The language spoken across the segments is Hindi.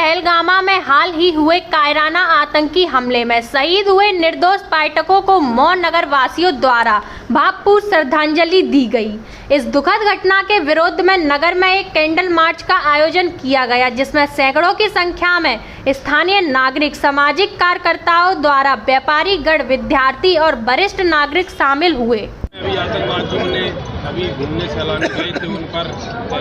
पहलगामा में हाल ही हुए कायराना आतंकी हमले में शहीद हुए निर्दोष पर्यटकों को मौन नगर वासियों द्वारा भावपूर्ण श्रद्धांजलि दी गई। इस दुखद घटना के विरोध में नगर में एक कैंडल मार्च का आयोजन किया गया, जिसमें सैकड़ों की संख्या में स्थानीय नागरिक, सामाजिक कार्यकर्ताओं द्वारा व्यापारी गण, विद्यार्थी और वरिष्ठ नागरिक शामिल हुए। अभी आतंकवादियों ने अभी घूमने चलाने गए थे, उन पर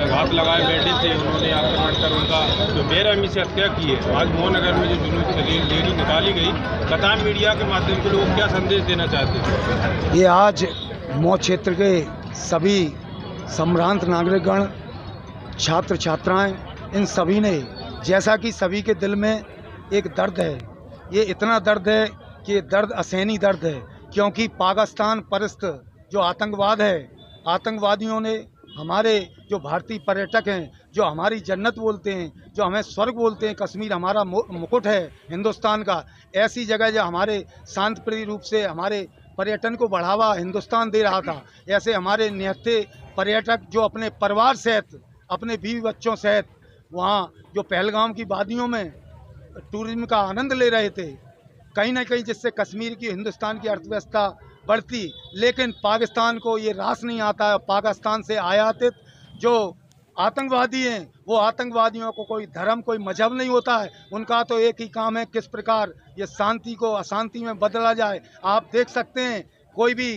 घात लगाए बैठे थे, उन्होंने आक्रमण कर उनका जो बेरहमी से हत्या की है। आज मोहनगर में जो जुलूस रैली निकाली गई, कथा मीडिया के माध्यम से लोग क्या संदेश देना चाहते हैं? ये आज मौ क्षेत्र के सभी सम्भ्रांत नागरिकगण, छात्र छात्राएं, इन सभी ने, जैसा कि सभी के दिल में एक दर्द है, ये इतना दर्द है कि ये दर्द असहनीय दर्द है, क्योंकि पाकिस्तान परस्त जो आतंकवाद है, आतंकवादियों ने हमारे जो भारतीय पर्यटक हैं, जो हमारी जन्नत बोलते हैं, जो हमें स्वर्ग बोलते हैं, कश्मीर हमारा मुकुट है हिंदुस्तान का, ऐसी जगह जो हमारे शांतिप्रिय रूप से हमारे पर्यटन को बढ़ावा हिंदुस्तान दे रहा था, ऐसे हमारे निहत्थे पर्यटक जो अपने परिवार सहित, अपने बीवी बच्चों सहित वहाँ जो पहलगाम की वादियों में टूरिज्म का आनंद ले रहे थे, कहीं ना कहीं जिससे कश्मीर की, हिंदुस्तान की अर्थव्यवस्था बढ़ती, लेकिन पाकिस्तान को ये रास नहीं आता है। पाकिस्तान से आयातित जो आतंकवादी हैं, वो आतंकवादियों को कोई धर्म, कोई मजहब नहीं होता है, उनका तो एक ही काम है, किस प्रकार ये शांति को अशांति में बदला जाए। आप देख सकते हैं, कोई भी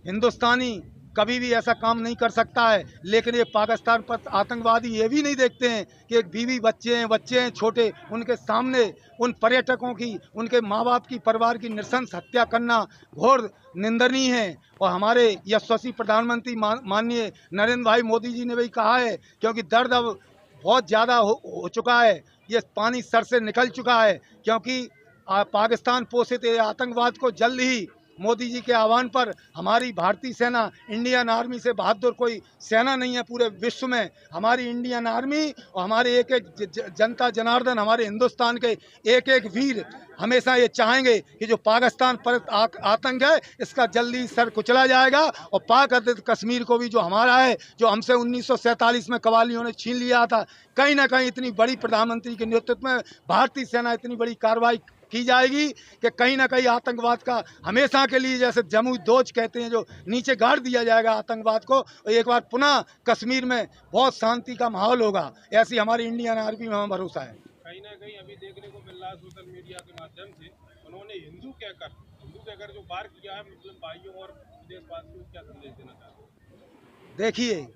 हिंदुस्तानी कभी भी ऐसा काम नहीं कर सकता है, लेकिन ये पाकिस्तान पर आतंकवादी ये भी नहीं देखते हैं कि एक बीवी बच्चे हैं छोटे, उनके सामने उन पर्यटकों की, उनके माँ बाप की, परिवार की नृशंस हत्या करना घोर निंदनीय है। और हमारे यशस्वी प्रधानमंत्री माननीय नरेंद्र भाई मोदी जी ने भी कहा है, क्योंकि दर्द अब बहुत ज़्यादा हो चुका है, ये पानी सर से निकल चुका है, क्योंकि पाकिस्तान पोषित आतंकवाद को जल्द ही मोदी जी के आह्वान पर हमारी भारतीय सेना, इंडियन आर्मी से बहादुर कोई सेना नहीं है पूरे विश्व में। हमारी इंडियन आर्मी और हमारे एक एक जनता जनार्दन, हमारे हिंदुस्तान के एक एक वीर हमेशा ये चाहेंगे कि जो पाकिस्तान पर आतंक है, इसका जल्दी सर कुचला जाएगा। और पाक अधिकृत कश्मीर को भी जो हमारा है, जो हमसे 1947 में कवालियों ने छीन लिया था, कहीं ना कहीं इतनी बड़ी प्रधानमंत्री के नेतृत्व में भारतीय सेना इतनी बड़ी कार्रवाई की जाएगी कि कहीं ना कहीं आतंकवाद का हमेशा के लिए, जैसे जमुई दोज कहते हैं, जो नीचे गाड़ दिया जाएगा आतंकवाद को, और एक बार पुनः कश्मीर में बहुत शांति का माहौल होगा। ऐसी हमारी इंडियन आर्मी में हमें भरोसा है। कहीं ना कहीं अभी देखने को मिल रहा है सोशल मीडिया के माध्यम से, उन्होंने हिंदू कहकर जो वार किया है मुस्लिम भाइयों और देशवासियों को क्या संदेश देना चाहते हैं? देखिए,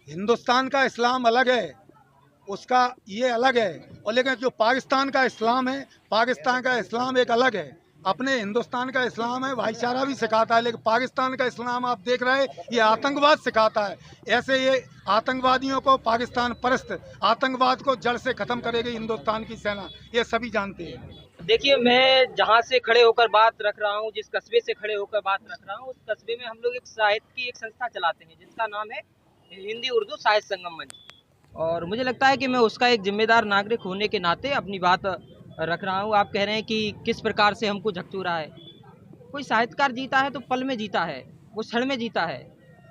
हिंदुस्तान का इस्लाम अलग है, उसका ये अलग है, और लेकिन जो पाकिस्तान का इस्लाम है, पाकिस्तान का इस्लाम एक अलग है। अपने हिंदुस्तान का इस्लाम है, भाईचारा भी सिखाता है, लेकिन पाकिस्तान का इस्लाम आप देख रहे हैं, ये आतंकवाद सिखाता है। ऐसे ये आतंकवादियों को, पाकिस्तान परस्त आतंकवाद को जड़ से ख़त्म करेगी हिंदुस्तान की सेना, ये सभी जानते हैं। देखिए, मैं जहाँ से खड़े होकर बात रख रहा हूँ, जिस कस्बे से खड़े होकर बात रख रहा हूँ, उस कस्बे में हम लोग एक साहित्य की एक संस्था चलाते हैं, जिसका नाम है हिंदी उर्दू साहित्य संगम मंच। और मुझे लगता है कि मैं उसका एक जिम्मेदार नागरिक होने के नाते अपनी बात रख रहा हूँ। आप कह रहे हैं कि किस प्रकार से हमको झकझोरा है। कोई साहित्यकार जीता है तो पल में जीता है, वो क्षण में जीता है।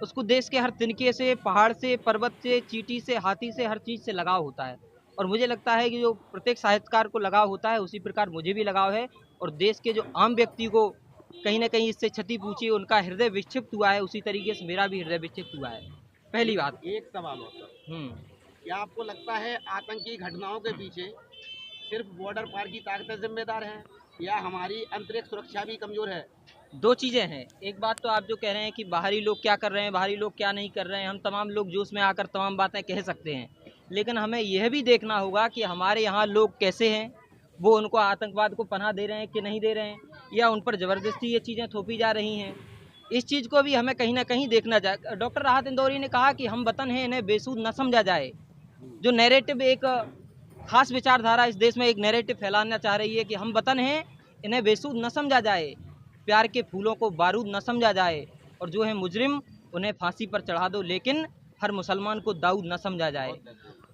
उसको देश के हर तिनके से, पहाड़ से, पर्वत से, चींटी से, हाथी से, हर चीज़ से लगाव होता है। और मुझे लगता है कि जो प्रत्येक साहित्यकार को लगाव होता है, उसी प्रकार मुझे भी लगाव है। और देश के जो आम व्यक्ति को कहीं ना कहीं इससे क्षति पहुँची, उनका हृदय विक्षिप्त हुआ है, उसी तरीके से मेरा भी हृदय विक्षिप्त हुआ है। पहली बात। एक सवाल होता, क्या आपको लगता है आतंकी घटनाओं के पीछे सिर्फ बॉर्डर पार की ताकतें जिम्मेदार हैं, या हमारी अंतरिक्ष सुरक्षा भी कमजोर है? दो चीज़ें हैं। एक बात तो आप जो कह रहे हैं कि बाहरी लोग क्या कर रहे हैं, बाहरी लोग क्या नहीं कर रहे हैं, हम तमाम लोग जोश में आकर तमाम बातें कह सकते हैं, लेकिन हमें यह भी देखना होगा कि हमारे यहाँ लोग कैसे हैं, वो उनको आतंकवाद को पनाह दे रहे हैं कि नहीं दे रहे हैं, या उन पर ज़बरदस्ती ये चीज़ें थोपी जा रही हैं। इस चीज़ को भी हमें कहीं ना कहीं देखना जाए। डॉक्टर राहत इंदौरी ने कहा कि हम वतन हैं, इन्हें बेसूद न समझा जाए। जो नैरेटिव, एक खास विचारधारा इस देश में एक नैरेटिव फैलाना चाह रही है कि हम वतन हैं, इन्हें बेसूद न समझा जाए, प्यार के फूलों को बारूद न समझा जाए, और जो है मुजरिम उन्हें फांसी पर चढ़ा दो, लेकिन हर मुसलमान को दाऊद न समझा जाए।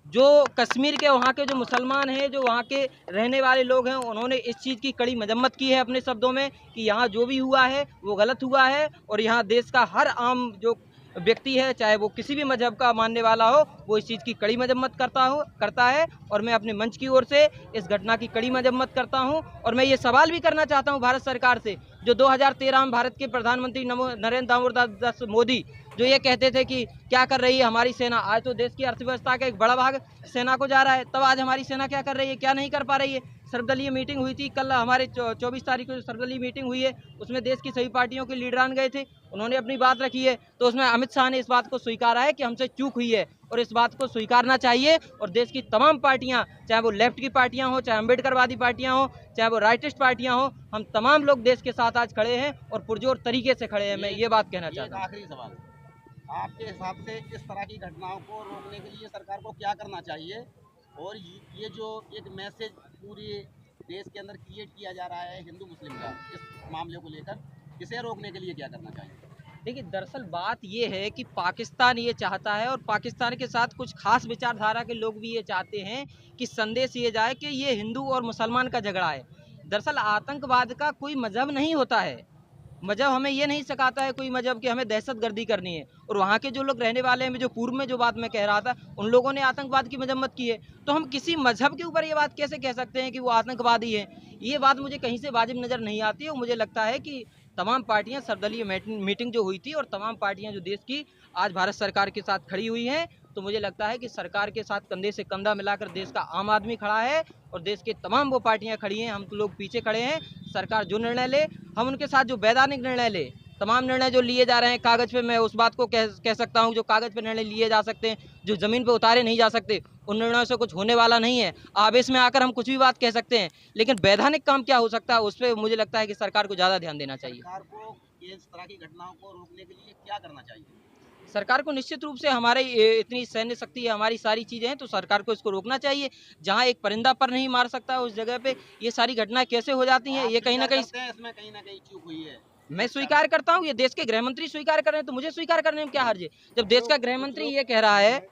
जो कश्मीर के, वहाँ के जो मुसलमान हैं, जो वहाँ के रहने वाले लोग हैं, उन्होंने इस चीज़ की कड़ी मजम्मत की है अपने शब्दों में कि यहाँ जो भी हुआ है वो गलत हुआ है, और यहाँ देश का हर आम जो व्यक्ति है, चाहे वो किसी भी मजहब का मानने वाला हो, वो इस चीज़ की कड़ी मजम्मत करता है। और मैं अपने मंच की ओर से इस घटना की कड़ी मजम्मत करता हूं। और मैं ये सवाल भी करना चाहता हूं भारत सरकार से, जो 2013 में भारत के प्रधानमंत्री नरेंद्र दामोदर मोदी जो ये कहते थे कि क्या कर रही है हमारी सेना, आज तो देश की अर्थव्यवस्था का एक बड़ा भाग सेना को जा रहा है, तब आज हमारी सेना क्या कर रही है, क्या नहीं कर पा रही है। सर्वदलीय मीटिंग हुई थी कल, हमारे 24 तारीख को सर्वदलीय मीटिंग हुई है, उसमें देश की सभी पार्टियों के लीडरान गए थे, उन्होंने अपनी बात रखी है। तो उसमें अमित शाह ने इस बात को स्वीकारा है कि हमसे चूक हुई है और इस बात को स्वीकारना चाहिए। और देश की तमाम पार्टियां, चाहे वो लेफ्ट की पार्टियां हो, चाहे अम्बेडकरवादी पार्टियां हो, चाहे वो राइटिस्ट पार्टियां हो, हम तमाम लोग देश के साथ आज खड़े हैं और पुरजोर तरीके से खड़े हैं। मैं ये बात कहना चाहता हूँ। आखिरी सवाल, आपके हिसाब से इस तरह की घटनाओं को रोकने के लिए सरकार को क्या करना चाहिए, और ये जो एक मैसेज पूरे देश के अंदर क्रिएट किया जा रहा है हिंदू मुस्लिम का इस मामले को लेकर, इसे रोकने के लिए क्या करना चाहिए? देखिए, दरअसल बात ये है कि पाकिस्तान ये चाहता है और पाकिस्तान के साथ कुछ खास विचारधारा के लोग भी ये चाहते हैं कि संदेश ये जाए कि ये हिंदू और मुसलमान का झगड़ा है। दरअसल आतंकवाद का कोई मजहब नहीं होता है, मजहब हमें ये नहीं सिखाता है कोई मजहब कि हमें दहशतगर्दी करनी है। और वहाँ के जो लोग रहने वाले हैं, जो पूर्व में जो बात मैं कह रहा था, उन लोगों ने आतंकवाद की मजम्मत की है। तो हम किसी मजहब के ऊपर ये बात कैसे कह सकते हैं कि वो आतंकवादी है? ये बात मुझे कहीं से वाजिब नज़र नहीं आती। और मुझे लगता है कि तमाम पार्टियां, सर्वदलीय मीटिंग जो हुई थी और तमाम पार्टियां जो देश की आज भारत सरकार के साथ खड़ी हुई हैं, तो मुझे लगता है कि सरकार के साथ कंधे से कंधा मिलाकर देश का आम आदमी खड़ा है और देश के तमाम वो पार्टियां खड़ी हैं, हम तो लोग पीछे खड़े हैं। सरकार जो निर्णय ले, हम उनके साथ जो वैधानिक निर्णय ले, तमाम निर्णय जो लिए जा रहे हैं कागज़ पे, मैं उस बात को कह सकता हूं, जो कागज़ पे निर्णय लिए जा सकते हैं, जो ज़मीन पे उतारे नहीं जा सकते, उन निर्णयों से कुछ होने वाला नहीं है। आवेश में आकर हम कुछ भी बात कह सकते हैं, लेकिन वैधानिक काम क्या हो सकता है, उस पर मुझे लगता है कि सरकार को ज़्यादा ध्यान देना चाहिए। सरकार को इस तरह की घटनाओं को रोकने के लिए क्या करना चाहिए? सरकार को निश्चित रूप से, हमारे इतनी सैन्य शक्ति है, हमारी सारी चीज़ें हैं, तो सरकार को इसको रोकना चाहिए। जहां एक परिंदा पर नहीं मार सकता, उस जगह पे ये सारी घटनाएं कैसे हो जाती हैं, ये कहीं ना कहीं इसमें कहीं ना कहीं चूक हुई है। मैं स्वीकार करता हूं। ये देश के गृह मंत्री स्वीकार कर रहे हैं, तो मुझे स्वीकार करने में क्या हर्ज है? जब देश का गृह मंत्री ये कह रहा है